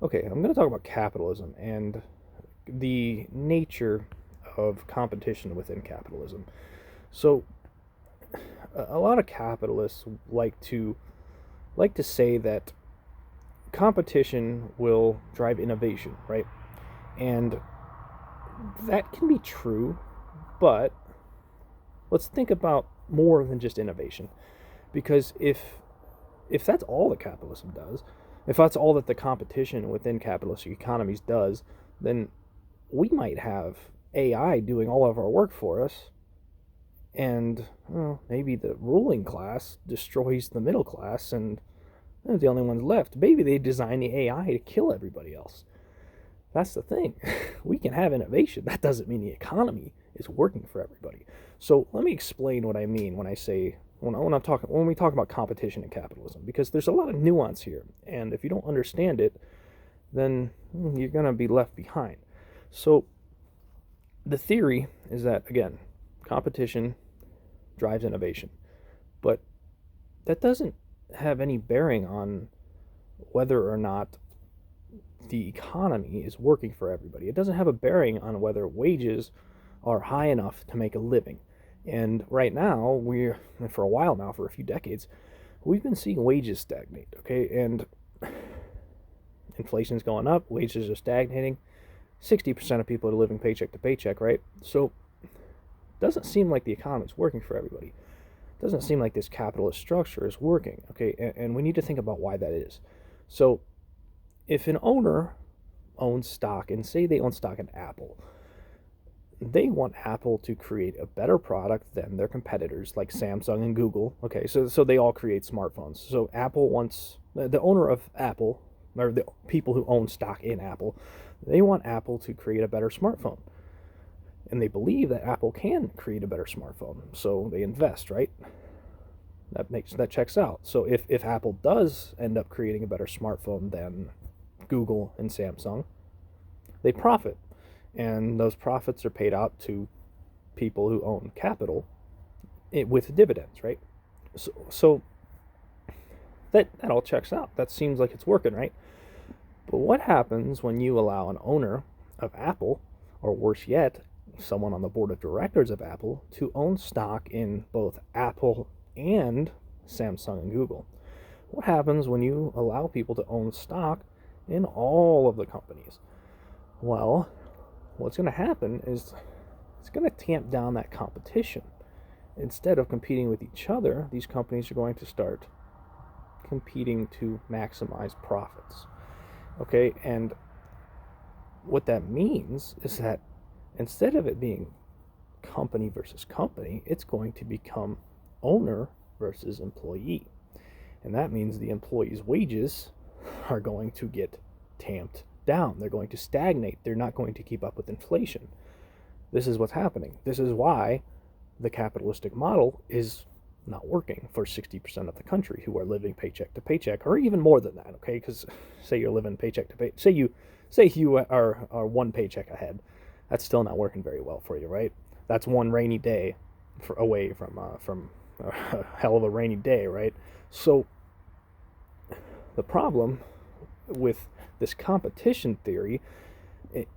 Okay, I'm going to talk about capitalism and the nature of competition within capitalism. So, a lot of capitalists like to say that competition will drive innovation, right? And that can be true, but let's think about more than just innovation. Because if that's all that capitalism does, if that's all that the competition within capitalist economies does, then we might have AI doing all of our work for us, and well, maybe the ruling class destroys the middle class, and they're the only ones left. Maybe they design the AI to kill everybody else. That's the thing. We can have innovation. That doesn't mean the economy is working for everybody. So let me explain what I mean when I say when we talk about competition and capitalism, because there's a lot of nuance here, and if you don't understand it, then you're gonna be left behind. So the theory is that again, competition drives innovation, but that doesn't have any bearing on whether or not the economy is working for everybody. It doesn't have a bearing on whether wages are high enough to make a living. And right now, for a while now, for a few decades, we've been seeing wages stagnate, okay? And inflation's going up, wages are stagnating. 60% of people are living paycheck to paycheck, right? So it doesn't seem like the economy's working for everybody. It doesn't seem like this capitalist structure is working, okay? And we need to think about why that is. So if an owner owns stock, and say they own stock in Apple, they want Apple to create a better product than their competitors like Samsung and Google. Okay, so they all create smartphones. So Apple wants the owner of Apple, or the people who own stock in Apple, they want Apple to create a better smartphone. And they believe that Apple can create a better smartphone. So they invest, right? That checks out. So if Apple does end up creating a better smartphone than Google and Samsung, they profit, and those profits are paid out to people who own capital with dividends, right? So that all checks out. That seems like it's working, right? But what happens when you allow an owner of Apple, or worse yet, someone on the board of directors of Apple, to own stock in both Apple and Samsung and Google? What happens when you allow people to own stock in all of the companies? Well, what's going to happen is it's going to tamp down that competition. Instead of competing with each other, these companies are going to start competing to maximize profits. Okay, and what that means is that instead of it being company versus company, it's going to become owner versus employee. And that means the employee's wages are going to get tamped down. They're going to stagnate. They're not going to keep up with inflation. This is what's happening. This is why the capitalistic model is not working for 60% of the country who are living paycheck to paycheck, or even more than that, okay? Because say you're living paycheck to paycheck, say you are one paycheck ahead. That's still not working very well for you, right? That's one rainy day away from a hell of a rainy day, right? So the problem with this competition theory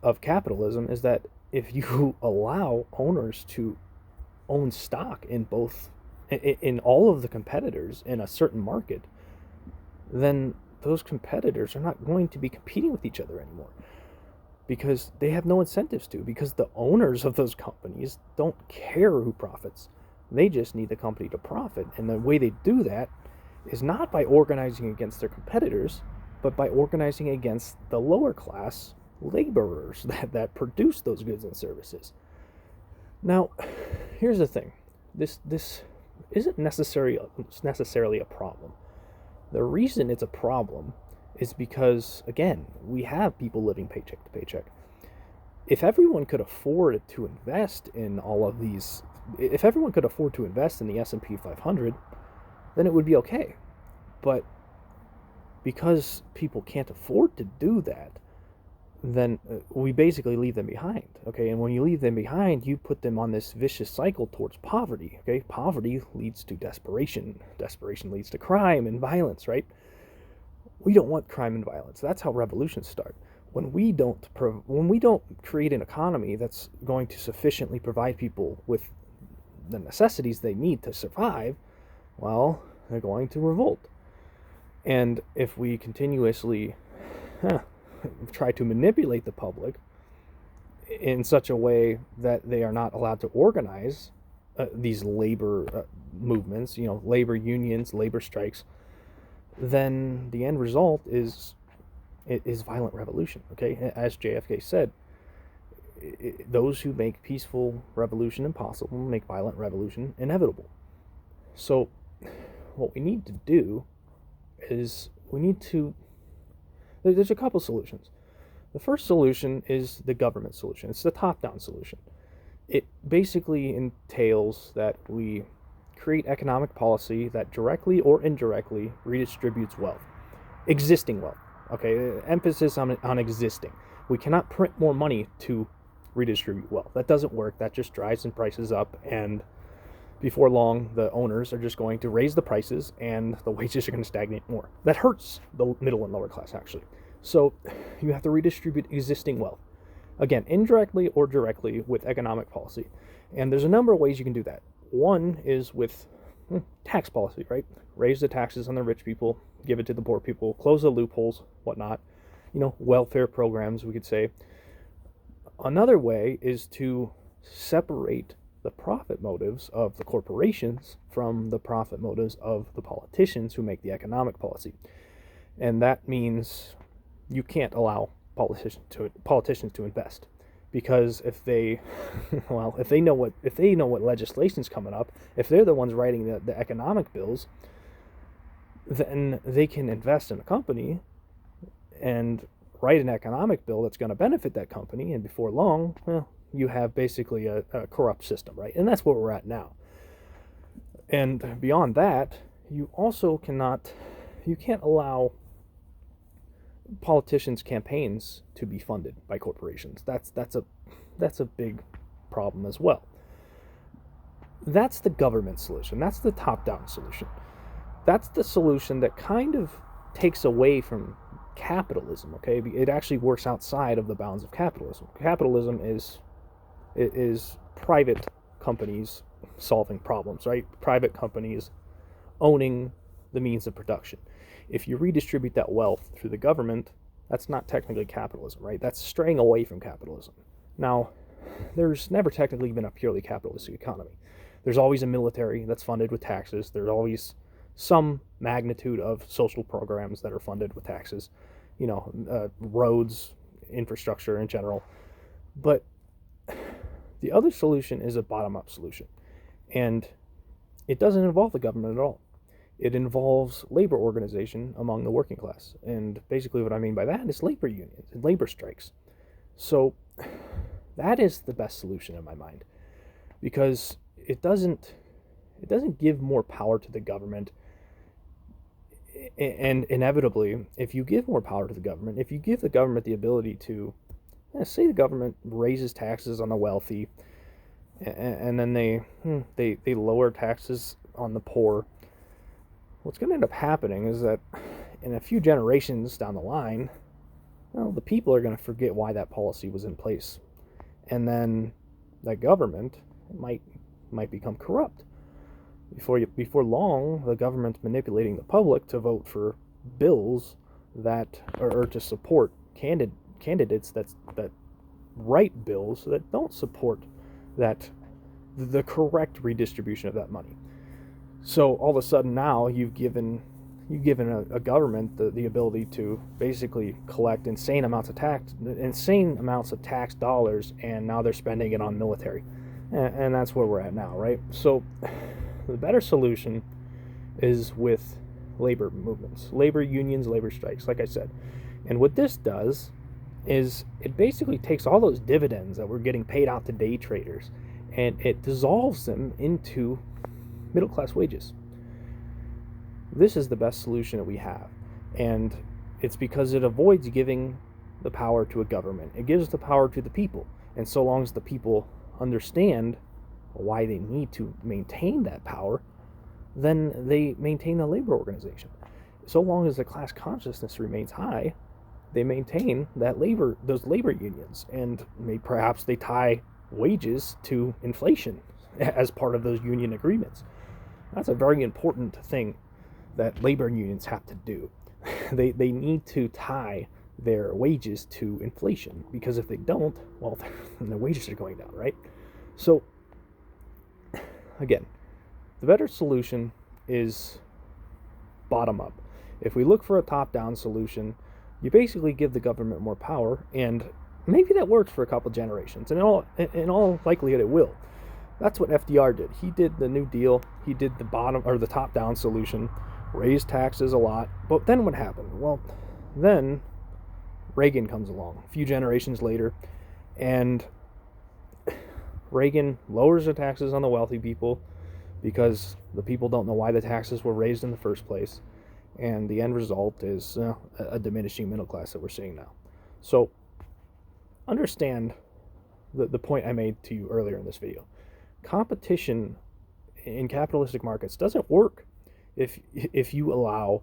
of capitalism is that if you allow owners to own stock in all of the competitors in a certain market, then those competitors are not going to be competing with each other anymore, because they have no incentives to, because the owners of those companies don't care who profits. They just need the company to profit. And the way they do that is not by organizing against their competitors, but by organizing against the lower class laborers that produce those goods and services. Now, here's the thing. This isn't necessarily a problem. The reason it's a problem is because, again, we have people living paycheck to paycheck. If everyone could afford to invest in all of these, if everyone could afford to invest in the S&P 500, then it would be okay. But because people can't afford to do that, then we basically leave them behind, okay? And when you leave them behind, you put them on this vicious cycle towards poverty, okay? Poverty leads to desperation. Desperation leads to crime and violence, right? We don't want crime and violence. That's how revolutions start. When we don't create an economy that's going to sufficiently provide people with the necessities they need to survive, well, they're going to revolt. And if we continuously try to manipulate the public in such a way that they are not allowed to organize these labor movements, labor unions, labor strikes, then the end result is violent revolution. Okay, as JFK said, those who make peaceful revolution impossible make violent revolution inevitable. So what we need to do is there's a couple solutions. The first solution is the government solution. It's the top-down solution. It basically entails that we create economic policy that directly or indirectly redistributes wealth, existing wealth. Okay, emphasis on existing. We cannot print more money to redistribute wealth. That doesn't work. That just drives the prices up, and before long, the owners are just going to raise the prices, and the wages are going to stagnate more. That hurts the middle and lower class, actually. So you have to redistribute existing wealth. Again, indirectly or directly with economic policy. And there's a number of ways you can do that. One is with tax policy, right? Raise the taxes on the rich people, give it to the poor people, close the loopholes, whatnot. Welfare programs, we could say. Another way is to separate the profit motives of the corporations from the profit motives of the politicians who make the economic policy. And that means you can't allow politicians to invest, because if they know what legislation's coming up, if they're the ones writing the economic bills, then they can invest in a company and write an economic bill that's going to benefit that company, and before long, you have basically a corrupt system, right? And that's where we're at now. And beyond that, you can't allow politicians' campaigns to be funded by corporations. That's a big problem as well. That's the government solution. That's the top-down solution. That's the solution that kind of takes away from capitalism, okay? It actually works outside of the bounds of capitalism. Capitalism is private companies solving problems, right? Private companies owning the means of production. If you redistribute that wealth through the government, that's not technically capitalism, right? That's straying away from capitalism. Now, there's never technically been a purely capitalistic economy. There's always a military that's funded with taxes. There's always some magnitude of social programs that are funded with taxes, roads, infrastructure in general. But the other solution is a bottom-up solution, and it doesn't involve the government at all. It involves labor organization among the working class. And basically what I mean by that is labor unions and labor strikes. So that is the best solution in my mind, because it doesn't give more power to the government. And inevitably, if you give more power to the government, if you give the government the ability to, say the government raises taxes on the wealthy, and then they lower taxes on the poor, what's going to end up happening is that in a few generations down the line, the people are going to forget why that policy was in place. And then that government might become corrupt. Before long, the government's manipulating the public to vote for bills that, or to support candidates that write bills that don't support the correct redistribution of that money. So all of a sudden now you've given a government the ability to basically collect insane amounts of tax dollars, and now they're spending it on military, and that's where we're at now, right? So the better solution is with labor movements, labor unions, labor strikes, like I said. And what this does is it basically takes all those dividends that we're getting paid out to day traders, and it dissolves them into middle-class wages. This is the best solution that we have, and it's because it avoids giving the power to a government. It gives the power to the people, and so long as the people understand why they need to maintain that power, then they maintain the labor organization. so long as the class consciousness remains high, they maintain those labor unions, and perhaps they tie wages to inflation as part of those union agreements. That's a very important thing that labor unions have to do. They need to tie their wages to inflation, because if they don't, well, then their wages are going down, right? So, again, the better solution is bottom up. If we look for a top-down solution, you basically give the government more power, and maybe that works for a couple generations, and in all likelihood it will. That's what FDR did. He did the New Deal. He did the top-down solution, raised taxes a lot. But then what happened? Well, then Reagan comes along a few generations later, and Reagan lowers the taxes on the wealthy people because the people don't know why the taxes were raised in the first place. And the end result is a diminishing middle class that we're seeing now. So understand the point I made to you earlier in this video. Competition in capitalistic markets doesn't work if you allow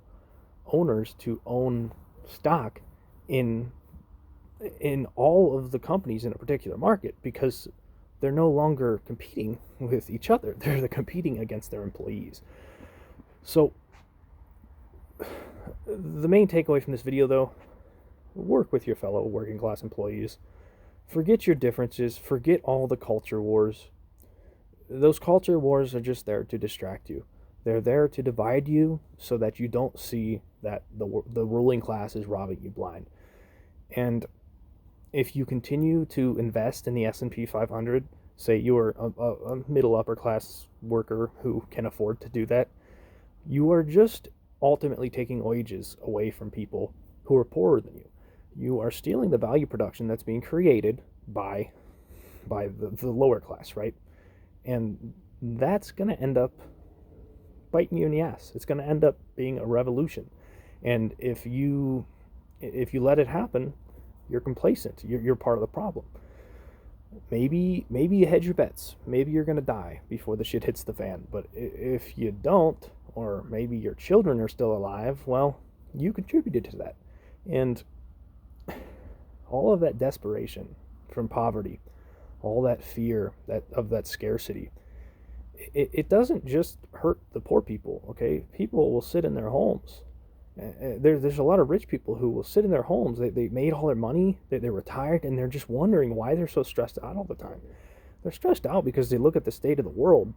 owners to own stock in all of the companies in a particular market, because they're no longer competing with each other. They're competing against their employees. So the main takeaway from this video, though, work with your fellow working class employees. Forget your differences. Forget all the culture wars. Those culture wars are just there to distract you. They're there to divide you so that you don't see that the ruling class is robbing you blind. And if you continue to invest in the S&P 500, say you're a middle upper class worker who can afford to do that, you are just ultimately taking wages away from people who are poorer than you. You are stealing the value production that's being created by the lower class, right? And that's going to end up biting you in the ass. It's going to end up being a revolution. And if you let it happen, you're complacent. You're part of the problem. Maybe you hedge your bets. Maybe you're going to die before the shit hits the fan. But if you don't, or maybe your children are still alive, well, you contributed to that. And all of that desperation from poverty, all that fear of that scarcity, it doesn't just hurt the poor people, okay? People will sit in their homes. There's a lot of rich people who will sit in their homes. They made all their money, they're retired, and they're just wondering why they're so stressed out all the time. They're stressed out because they look at the state of the world,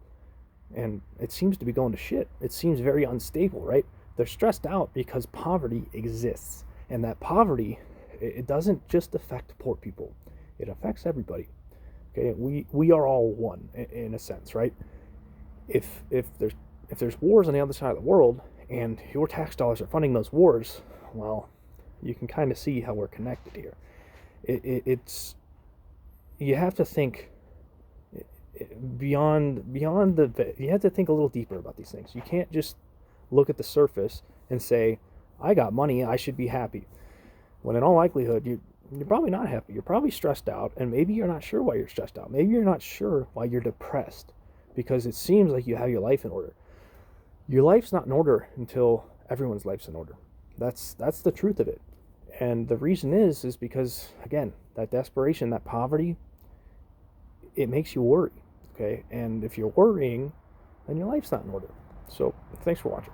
and it seems to be going to shit. It seems very unstable, right? They're stressed out because poverty exists. And that poverty, it doesn't just affect poor people. It affects everybody. Okay, we are all one in a sense, right? If there's wars on the other side of the world, and your tax dollars are funding those wars, well, you can kind of see how we're connected here. It's you have to think beyond you have to think a little deeper about these things. You can't just look at the surface and say, I got money, I should be happy. When in all likelihood, you're probably not happy. You're probably stressed out, and maybe you're not sure why you're stressed out. Maybe you're not sure why you're depressed, because it seems like you have your life in order. Your life's not in order until everyone's life's in order. That's the truth of it. And the reason is because, again, that desperation, that poverty, it makes you worry, okay? And if you're worrying, then your life's not in order. So, thanks for watching.